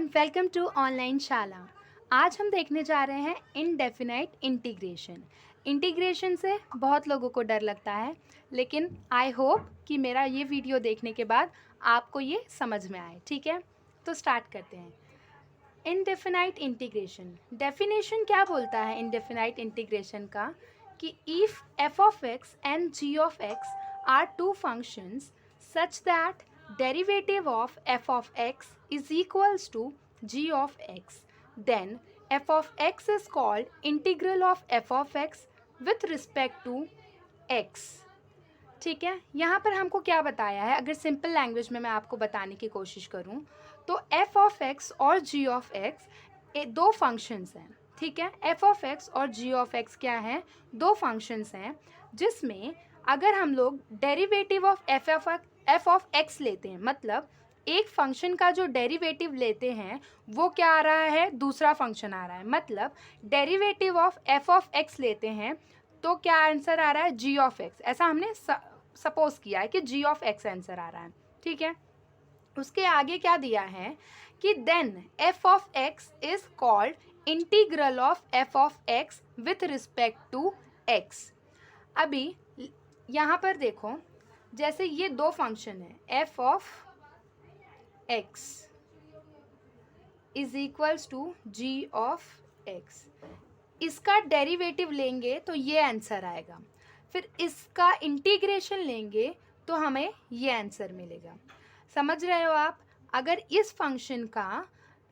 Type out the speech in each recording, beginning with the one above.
Everyone, welcome to online शाला। आज हम देखने जा रहे हैं इनडेफिनाइट इंटीग्रेशन। इंटीग्रेशन से बहुत लोगों को डर लगता है, लेकिन आई होप कि मेरा ये वीडियो देखने के बाद आपको ये समझ में आए। ठीक है, तो स्टार्ट करते हैं। इनडेफिनाइट इंटीग्रेशन डेफिनेशन क्या बोलता है इनडेफिनाइट इंटीग्रेशन का कि if f of x and g of x are two functions such that derivative of f of x is equals to g of x, then f of x is called integral of f of x with respect to x। ठीक है, यहाँ पर हमको क्या बताया है, अगर simple language में मैं आपको बताने की कोशिश करूँ तो f ऑफ x और g ऑफ x दो फंक्शंस हैं। ठीक है, f ऑफ x और g ऑफ x क्या हैं, दो फंक्शंस हैं, जिसमें अगर हम लोग derivative of f of x लेते हैं, मतलब एक फंक्शन का जो डेरिवेटिव लेते हैं वो क्या आ रहा है, दूसरा फंक्शन आ रहा है। मतलब derivative of f of x लेते हैं तो क्या आंसर आ रहा है, g ऑफ x। ऐसा हमने सपोज किया है कि g ऑफ x आंसर आ रहा है। ठीक है, उसके आगे क्या दिया है कि then f of x is called integral of f of x with respect to x। अभी यहाँ पर देखो, जैसे ये दो फंक्शन है, f of x is equals to g of x, इसका डेरिवेटिव लेंगे तो ये आंसर आएगा, फिर इसका इंटीग्रेशन लेंगे तो हमें ये आंसर मिलेगा। समझ रहे हो आप? अगर इस फंक्शन का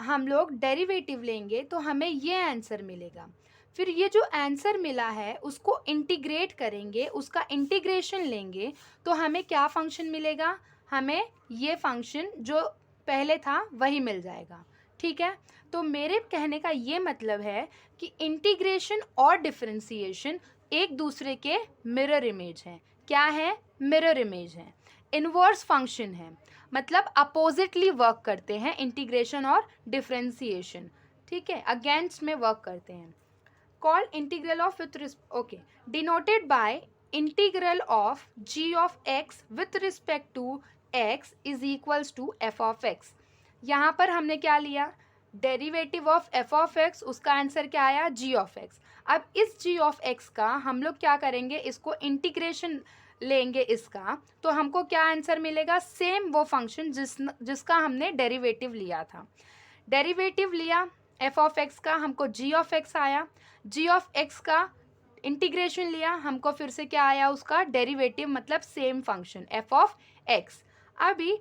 हम लोग डेरिवेटिव लेंगे तो हमें ये आंसर मिलेगा, फिर ये जो आंसर मिला है उसको इंटीग्रेट करेंगे, उसका इंटीग्रेशन लेंगे तो हमें क्या फंक्शन मिलेगा, हमें ये फंक्शन जो पहले था वही मिल जाएगा। ठीक है, तो मेरे कहने का ये मतलब है कि इंटीग्रेशन और डिफरेंशिएशन एक दूसरे के मिरर इमेज हैं। क्या है, मिरर इमेज है, इन्वर्स फंक्शन है, मतलब अपोजिटली वर्क करते हैं इंटीग्रेशन और डिफरेंशिएशन। ठीक है, अगेंस्ट में वर्क करते हैं। Called integral of denoted by integral of g of x with respect to x is equals to f of x। यहाँ पर हमने क्या लिया, derivative of f of x, उसका आंसर क्या आया, g ऑफ x। अब इस g ऑफ x का हम लोग क्या करेंगे, इसको इंटीग्रेशन लेंगे इसका, तो हमको क्या आंसर मिलेगा, सेम वो फंक्शन जिसका हमने डेरिवेटिव लिया था। डेरिवेटिव लिया f ऑफ x का, हमको g ऑफ x आया, g ऑफ x का इंटीग्रेशन लिया, हमको फिर से क्या आया, उसका डेरिवेटिव, मतलब same function f of x। अभी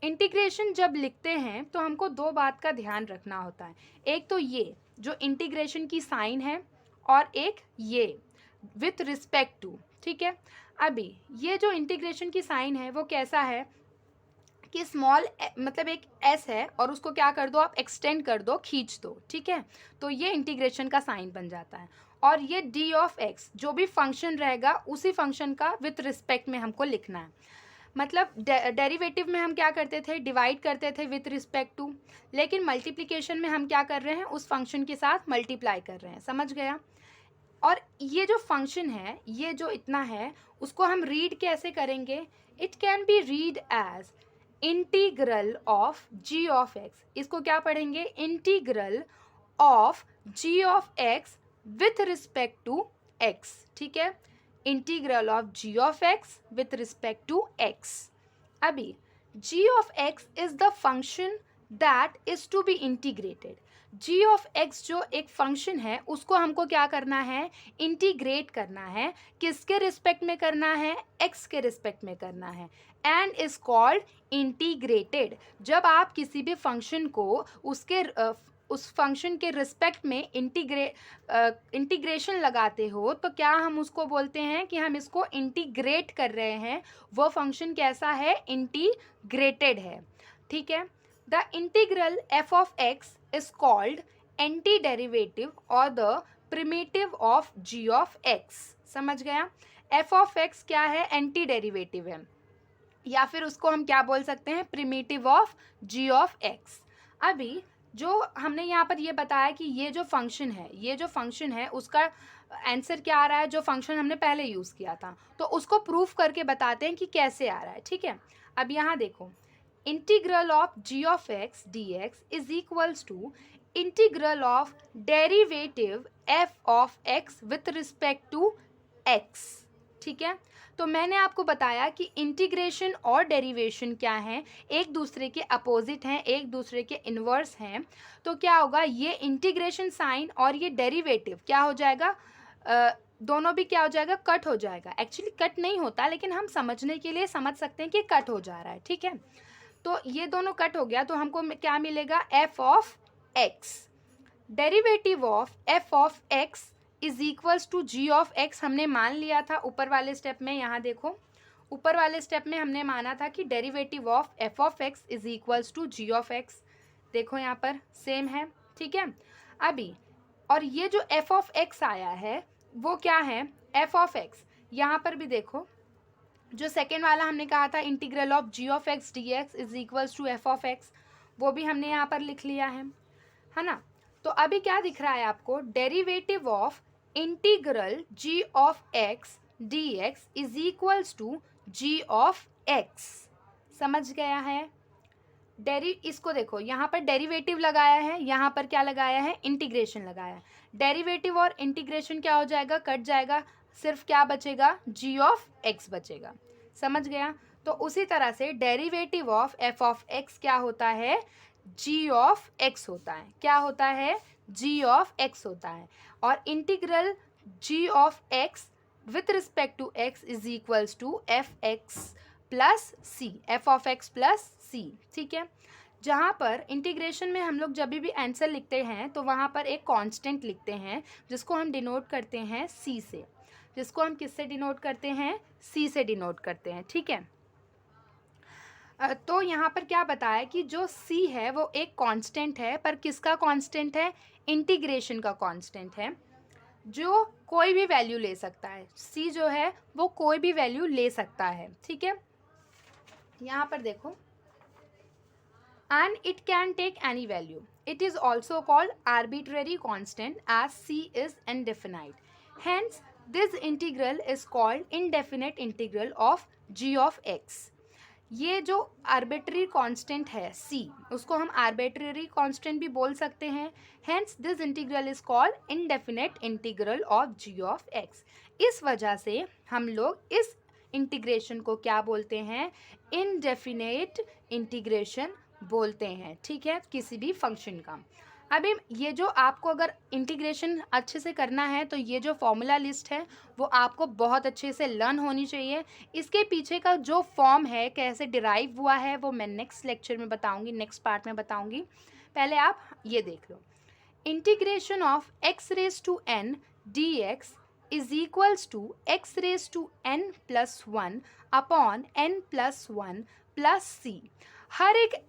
इंटीग्रेशन जब लिखते हैं तो हमको दो बात का ध्यान रखना होता है, एक तो ये जो इंटीग्रेशन की साइन है और एक ये विथ रिस्पेक्ट टू। ठीक है, अभी ये जो इंटीग्रेशन की साइन है वो कैसा है कि स्मॉल मतलब एक s है और उसको क्या कर दो, आप एक्सटेंड कर दो, खींच दो। ठीक है, तो ये इंटीग्रेशन का साइन बन जाता है। और ये d ऑफ x जो भी फंक्शन रहेगा उसी फंक्शन का विथ रिस्पेक्ट में हमको लिखना है। मतलब डेरिवेटिव में हम क्या करते थे, डिवाइड करते थे विथ रिस्पेक्ट टू, लेकिन मल्टीप्लिकेशन में हम क्या कर रहे हैं, उस फंक्शन के साथ मल्टीप्लाई कर रहे हैं। समझ गया? और ये जो फंक्शन है, ये जो इतना है, उसको हम रीड कैसे करेंगे, it can be read as integral of g of x। इसको क्या पढ़ेंगे, integral of g of x with respect to x। ठीक है, integral of g of x with respect to x। अभी g of x is the function that is to be integrated. g of x जो एक function है उसको हमको क्या करना है, इंटीग्रेट करना है। किसके रिस्पेक्ट में करना है, x के रिस्पेक्ट में करना है, एंड इज कॉल्ड इंटीग्रेटेड। जब आप किसी भी फंक्शन को उसके उस फंक्शन के रिस्पेक्ट में इंटीग्रेशन लगाते हो तो क्या हम उसको बोलते हैं कि हम इसको इंटीग्रेट कर रहे हैं। वो फंक्शन कैसा है, इंटीग्रेटेड है। ठीक है, the integral f of x is called anti derivative और the primitive of g of x। समझ गया? f ऑफ x क्या है, एंटी डेरिवेटिव है, या फिर उसको हम क्या बोल सकते हैं, primitive of g of x। अभी जो हमने यहाँ पर ये बताया कि ये जो फंक्शन है, ये जो फंक्शन है उसका आंसर क्या आ रहा है, जो फंक्शन हमने पहले यूज़ किया था, तो उसको प्रूफ करके बताते हैं कि कैसे आ रहा है। ठीक है, अब यहाँ देखो, integral of g of x d x is equals to integral of derivative f of x with respect to x. ठीक है, तो मैंने आपको बताया कि इंटीग्रेशन और डेरिवेशन क्या है, एक दूसरे के अपोजिट हैं, एक दूसरे के इन्वर्स हैं। तो क्या होगा, ये इंटीग्रेशन साइन और ये डेरिवेटिव क्या हो जाएगा, दोनों भी क्या हो जाएगा, कट हो जाएगा। एक्चुअली कट नहीं होता, लेकिन हम समझने के लिए समझ सकते हैं कि कट हो जा रहा है। ठीक है, तो ये दोनों कट हो गया, तो हमको क्या मिलेगा, f of x. Derivative of f of x is equals to g of x हमने मान लिया था ऊपर वाले स्टेप में। यहाँ देखो, ऊपर वाले स्टेप में हमने माना था कि derivative of f of x is equals to g of x. देखो यहाँ पर सेम है। ठीक है, अभी और ये जो एफ ऑफ एक्स आया है वो क्या है, एफ ऑफ एक्स। यहाँ पर भी देखो, जो सेकेंड वाला हमने कहा था integral of g of x d x is equals to f of x, वो भी हमने यहाँ पर लिख लिया है ना। तो अभी क्या दिख रहा है आपको, derivative of integral g of x d x is equals to g of x. समझ गया है। इसको देखो, यहाँ पर डेरिवेटिव लगाया है, यहाँ पर क्या लगाया है, इंटीग्रेशन लगाया है। डेरिवेटिव और इंटीग्रेशन क्या हो जाएगा, कट जाएगा, सिर्फ क्या बचेगा, जी ऑफ एक्स बचेगा। समझ गया। तो उसी तरह से derivative of f of x क्या होता है, जी ऑफ एक्स होता है। क्या होता है, जी ऑफ एक्स होता है। और integral g of x with respect to x is equals to f x plus c, f of x plus c. ठीक है, जहाँ पर इंटीग्रेशन में हम लोग जब भी आंसर लिखते हैं तो वहाँ पर एक कांस्टेंट लिखते हैं जिसको हम डिनोट करते हैं सी से। जिसको हम किससे डिनोट करते हैं, सी से डिनोट करते हैं। ठीक है, तो यहाँ पर क्या बताया कि जो सी है वो एक कांस्टेंट है, पर किसका कांस्टेंट है, इंटीग्रेशन का कांस्टेंट है, जो कोई भी वैल्यू ले सकता है। सी जो है वो कोई भी वैल्यू ले सकता है। ठीक है, यहाँ पर देखो, and it can take any value. It is also called arbitrary constant as c is indefinite. Hence, this integral is called indefinite integral of g of x. ये जो आर्बिट्री कांस्टेंट है c, उसको हम आर्बिट्री कांस्टेंट भी बोल सकते हैं। Hence, this integral is called indefinite integral of g of x. इस वजह से हम लोग इस इंटीग्रेशन को क्या बोलते हैं, इनडेफिनेट इंटीग्रेशन बोलते हैं। ठीक है, किसी भी फंक्शन का। अभी ये जो आपको अगर इंटीग्रेशन अच्छे से करना है तो ये जो फॉर्मूला लिस्ट है वो आपको बहुत अच्छे से लर्न होनी चाहिए। इसके पीछे का जो फॉर्म है, कैसे डिराइव हुआ है, वो मैं नेक्स्ट लेक्चर में बताऊंगी, नेक्स्ट पार्ट में बताऊंगी। पहले आप ये देख लो, integration of x raise to n d x is equals to x raise to n plus one upon n plus one plus c. हर एक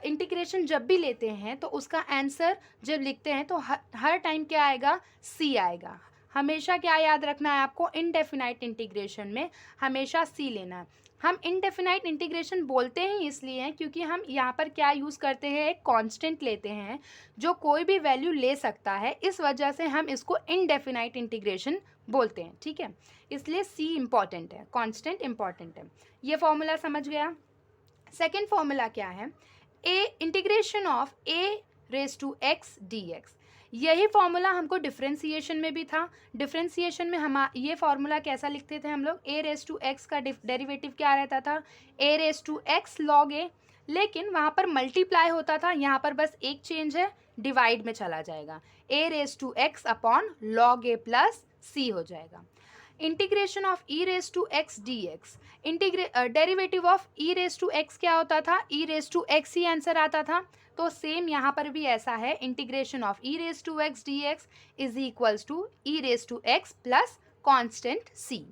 इंटीग्रेशन जब भी लेते हैं तो उसका आंसर जब लिखते हैं तो हर टाइम क्या आएगा, सी आएगा। हमेशा क्या याद रखना है आपको, इनडेफिनाइट इंटीग्रेशन में हमेशा सी लेना है। हम इनडेफिनाइट इंटीग्रेशन बोलते ही इसलिए हैं क्योंकि हम यहाँ पर क्या यूज़ करते हैं, एक कांस्टेंट लेते हैं जो कोई भी वैल्यू ले सकता है। इस वजह से हम इसको इनडेफिनाइट इंटीग्रेशन बोलते हैं। ठीक है, इसलिए सी इम्पॉर्टेंट है, कांस्टेंट इम्पॉर्टेंट है। ये फॉर्मूला समझ गया। सेकेंड फॉर्मूला क्या है, a integration of a raise to x d x. यही फॉर्मूला हमको डिफ्रेंसिएशन में भी था। डिफ्रेंसिएशन में हम ये फॉर्मूला कैसा लिखते थे हम लोग, ए रेज टू एक्स का डेरिवेटिव क्या रहता था, ए रेज टू एक्स लॉग ए, लेकिन वहाँ पर मल्टीप्लाई होता था। यहाँ पर बस एक चेंज है, डिवाइड में चला जाएगा, a raise to x upon log a plus c हो जाएगा। Integration of e raise to x d x, derivative of e raise to x क्या होता था, ई रेज टू एक्स ही आंसर आता था। तो सेम यहाँ पर भी ऐसा है, integration of e raise to x d x is equals to e raise to x plus constant c.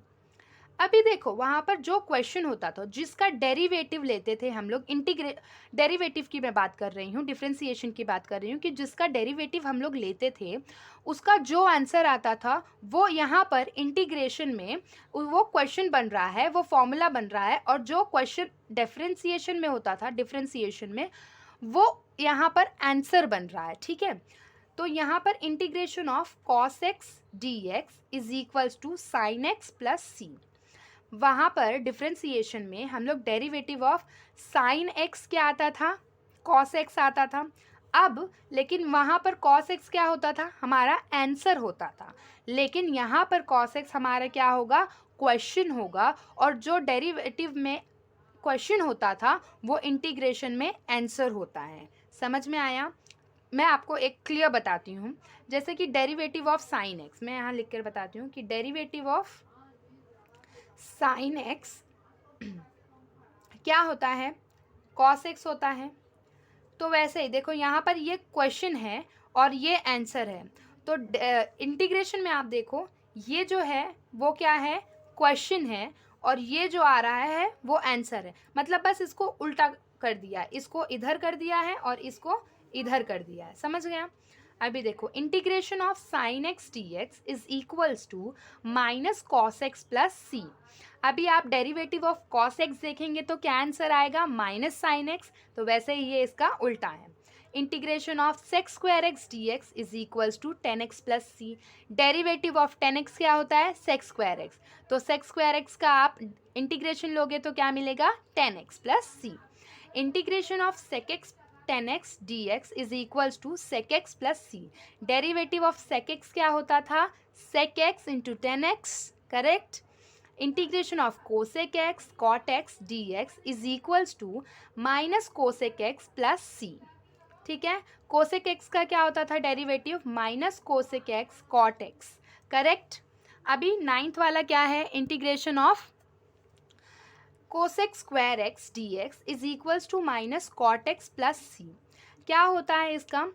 अभी देखो, वहाँ पर जो क्वेश्चन होता था जिसका डेरिवेटिव लेते थे हम लोग, डेरिवेटिव की मैं बात कर रही हूँ, डिफ्रेंसिएशन की बात कर रही हूँ, कि जिसका डेरिवेटिव हम लोग लेते थे उसका जो आंसर आता था वो यहाँ पर इंटीग्रेशन में वो क्वेश्चन बन रहा है, वो फॉर्मूला बन रहा है। और जो क्वेश्चन डिफ्रेंसिएशन में होता था, डिफ्रेंसिएशन में वो यहाँ पर आंसर बन रहा है। ठीक है, तो यहाँ पर integration of cos x d x is equals to sine x plus c. वहाँ पर डिफ्रेंसिएशन में हम लोग डेरिवेटिव ऑफ साइन एक्स क्या आता था, कॉस एक्स आता था। अब लेकिन वहाँ पर कॉस एक्स क्या होता था, हमारा आंसर होता था, लेकिन यहाँ पर कॉस एक्स हमारा क्या होगा, क्वेश्चन होगा, और जो डेरिवेटिव में क्वेश्चन होता था वो इंटीग्रेशन में आंसर होता है। समझ में आया? मैं आपको एक क्लियर बताती हूँ, जैसे कि डेरिवेटिव ऑफ साइन एक्स, मैं यहाँ लिख कर बताती हूँ कि डेरिवेटिव ऑफ साइन एक्स क्या होता है, कॉस एक्स होता है। तो वैसे ही देखो यहाँ पर ये क्वेश्चन है और ये आंसर है, तो इंटीग्रेशन में आप देखो ये जो है वो क्या है, क्वेश्चन है, और ये जो आ रहा है वो आंसर है। मतलब बस इसको उल्टा कर दिया, इसको इधर कर दिया है और इसको इधर कर दिया है। समझ गया? अभी देखो integration of sine x d x is equals to minus cos x plus c. अभी आप डेरिवेटिव ऑफ कॉस एक्स देखेंगे तो क्या आंसर आएगा, माइनस साइन एक्स। तो वैसे ही ये इसका उल्टा है। Integration of sec square x d x is equals to 10x plus c. Derivative of 10x क्या होता है, सेक्स स्क्वायर एक्स। तो सेक्स स्क्वायर एक्स का आप इंटीग्रेशन लोगे तो क्या मिलेगा, 10x plus C. Integration of sec x 10x dx is equals to sec x plus c. Derivative of sec x क्या होता था, sec x into 10x, correct. Integration of cosec x cot x d x is equals to minus cosec x plus c. ठीक है, cosec x का क्या होता था derivative, minus cosec x cot x, correct. अभी 9th वाला क्या है, integration of cosec square x d x is equals to minus cot x plus c. क्या होता है इसका,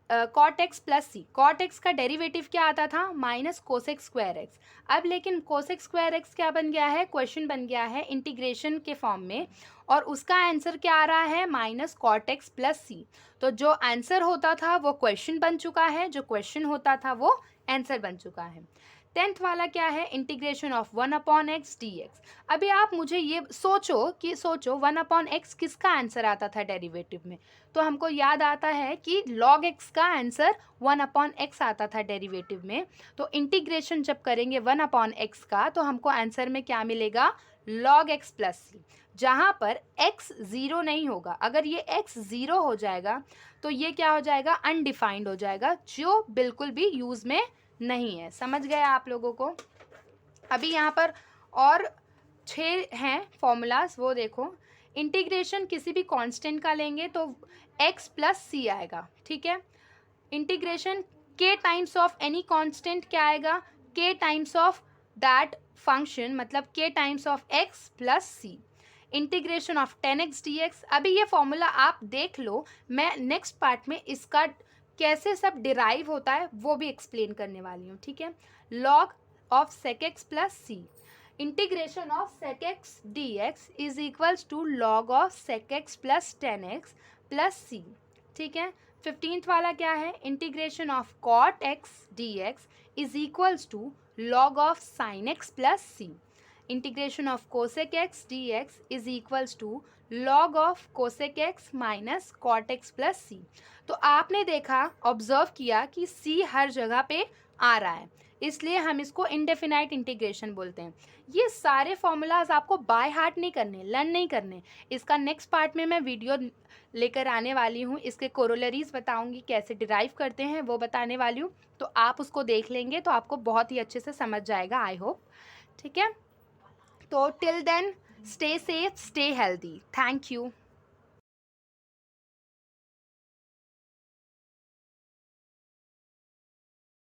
cot x plus c. Cot x का डेरिवेटिव क्या आता था, माइनस कोसेक स्क्वायर एक्स। अब लेकिन कोसेक स्क्वायर एक्स क्या बन गया है, क्वेश्चन बन गया है इंटीग्रेशन के फॉर्म में, और उसका आंसर क्या आ रहा है, minus cot x plus c. तो जो आंसर होता था वो क्वेश्चन बन चुका है, जो क्वेश्चन होता था वो आंसर बन चुका है। 10th वाला क्या है, इंटीग्रेशन ऑफ 1/x dx। अभी आप मुझे ये सोचो कि 1/x किसका आंसर आता था डेरिवेटिव में, तो हमको याद आता है कि log x का आंसर 1/x आता था डेरिवेटिव में। तो इंटीग्रेशन जब करेंगे 1/x का तो हमको आंसर में क्या मिलेगा, log x प्लस सी, जहाँ पर x 0 नहीं होगा। अगर ये x 0 हो जाएगा तो ये क्या हो जाएगा, अनडिफाइंड हो जाएगा, जो बिल्कुल भी यूज़ में नहीं है। समझ गए आप लोगों को? अभी यहाँ पर और 6 हैं फॉर्मूलाज, वो देखो। इंटीग्रेशन किसी भी कांस्टेंट का लेंगे तो x प्लस सी आएगा, ठीक है। Integration k times of any constant क्या आएगा, k times of that function, मतलब k times of x plus C. Integration of 10x dx। अभी ये फॉर्मूला आप देख लो, मैं नेक्स्ट पार्ट में इसका कैसे सब डिराइव होता है वो भी एक्सप्लेन करने वाली हूँ, ठीक है। Log of sec x plus C. Integration of sec x d x is equals to log of sec x plus 10x plus c, ठीक है। 15th वाला क्या है, integration of cot x d x is equals to log of sine x plus C. Integration of cosec x d x is equals to log of cosec x minus cot x plus c. तो आपने देखा, observe किया कि सी हर जगह पे आ रहा है, इसलिए हम इसको इंडेफिनाइट इंटीग्रेशन बोलते हैं। ये सारे फॉर्मूलाज आपको बाय हार्ट नहीं करने, लर्न नहीं करने। इसका नेक्स्ट पार्ट में मैं वीडियो लेकर आने वाली हूँ, इसके कोरोलरीज बताऊँगी, कैसे डिराइव करते हैं वो बताने वाली हूँ। तो आप उसको देख लेंगे तो आपको बहुत ही अच्छे से समझ जाएगा, आई होप, ठीक है। तो till then stay safe, stay healthy, thank you.